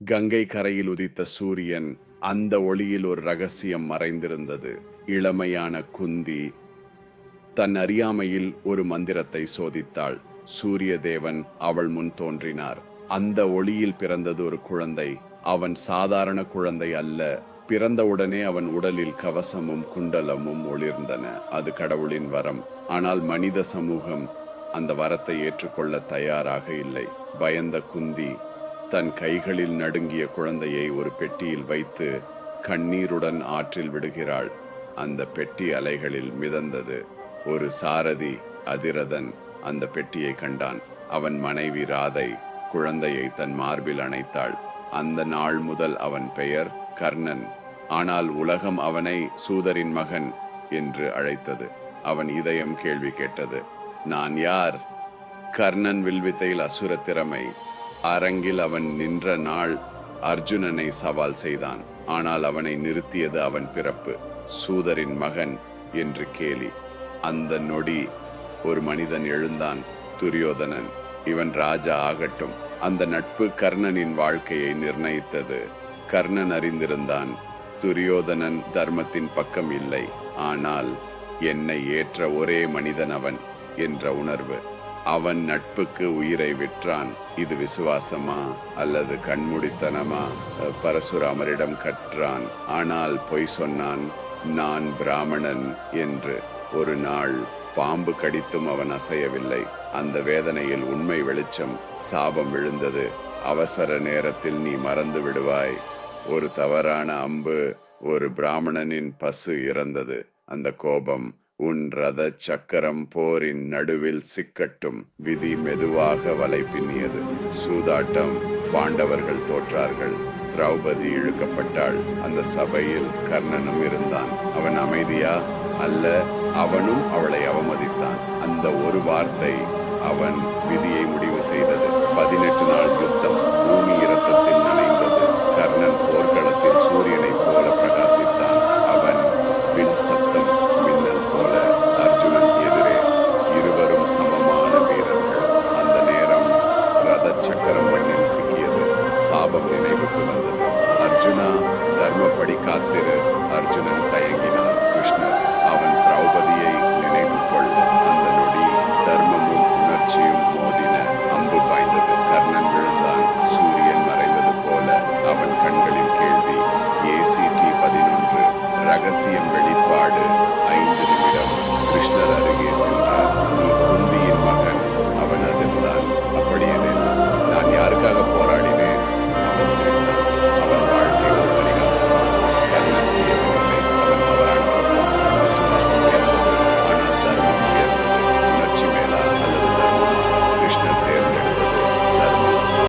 கங்கை கரையில் உதித்த சூரியன், அந்த ஒளியில் ஒரு ரகசியம் மறைந்திருந்தது. இளமையான குந்தி தன் அறியாமையில் ஒரு மந்திரத்தை சோதித்தாள். சூரிய தேவன் அவள் முன் தோன்றினார். அந்த ஒளியில் பிறந்தது ஒரு குழந்தை. அவன் சாதாரண குழந்தை அல்ல. பிறந்தவுடனே அவன் உடலில் கவசமும் குண்டலமும் ஒளிர்ந்தன. அது கடவுளின் வரம். ஆனால் மனித சமூகம் அந்த வரத்தை ஏற்றுக்கொள்ள தயாராக இல்லை. பயந்த குந்தி தன் கைகளில் நடுங்கிய குழந்தையை ஒரு பெட்டியில் வைத்து கண்ணீருடன் ஆற்றில் விடுகிறாள். அந்த பெட்டி அலைகளில் மிதந்தது. ஒரு சாரதி அதிரதன் அந்த பெட்டியை கண்டான். அவன் மனைவி ராதை குழந்தையை தன் மார்பில் அணைத்தாள். அந்த நாள் முதல் அவன் பெயர் கர்ணன். ஆனால் உலகம் அவனை சூதரின் மகன் என்று அழைத்தது. அவன் இதயம் கேள்வி கேட்டது, நான் யார்? கர்ணன் வில்வித்தையில் அசுர திறமை. அரங்கில் அவன் நின்ற நாள் அர்ஜுனனை சவால் செய்தான். ஆனால் அவனை நிறுத்தியது அவன் பிறப்பு. சூதரின் மகன் என்று கேலி. அந்த நொடி ஒரு மனிதன் எழுந்தான். துரியோதனன். இவன் ராஜா ஆகட்டும். அந்த நட்பு கர்ணனின் வாழ்க்கையை நிர்ணயித்தது. கர்ணன் அறிந்திருந்தான், துரியோதனன் தர்மத்தின் பக்கம் இல்லை, ஆனால் என்னை ஏற்ற ஒரே மனிதன் அவன் என்ற உணர்வு. அவன் நட்புக்கு உயிரை விற்றான். இது விசுவாசமா அல்லது கண்மூடித்தனமா? பரசுராமரிடம் கற்றான். ஆனால் பொய் சொன்னான், நான் பிராமணன் என்று. ஒரு நாள் பாம்பு கடித்தும் அவன் அசையவில்லை. அந்த வேதனையில் உண்மை வெளிச்சம். சாபம் விழுந்தது. அவசர நேரத்தில் நீ மறந்து விடுவாய். ஒரு தவறான அம்பு ஒரு பிராமணனின் பசு இறந்தது. அந்த கோபம், உன் ரத சக்கரம் போரின் நடுவில் சிக்கட்டும். விதி மெதுவாக வலை பின்னியது. சூதாட்டம். பாண்டவர்கள் தோற்றார்கள். திரௌபதி இழுக்கப்பட்டாள். அந்த சபையில் கர்ணனும் இருந்தான். அவன் அமைதியா? அல்ல, அவனும் அவளை அவமதித்தான். அந்த ஒரு வார்த்தை அவன் விதியை முடிவு செய்தது. 18 நாள் யுத்தம். பூமி இரத்தத்தில் நனைந்தது. கர்ணன் போர்க்களத்தில் சூரியனைப் போல பிரகாசித்தான். அவன் வில் சத்தம் மின்னல் போல. அர்ஜுனன் எதிரே. இருவரும் சமமான வீரர்கள். அந்த நேரம் ரத சக்கரம் மண்ணில் சிக்கியது. சாபம் நினைவுக்கு வந்தது. அர்ஜுனா, தர்மப்படி காத்திரு. அர்ஜுனன் தயங்கினான். கிருஷ்ணர், அவன் திரௌபதியை நினைவு கொள். அந்த நொடி தர்மமும் உணர்ச்சியும்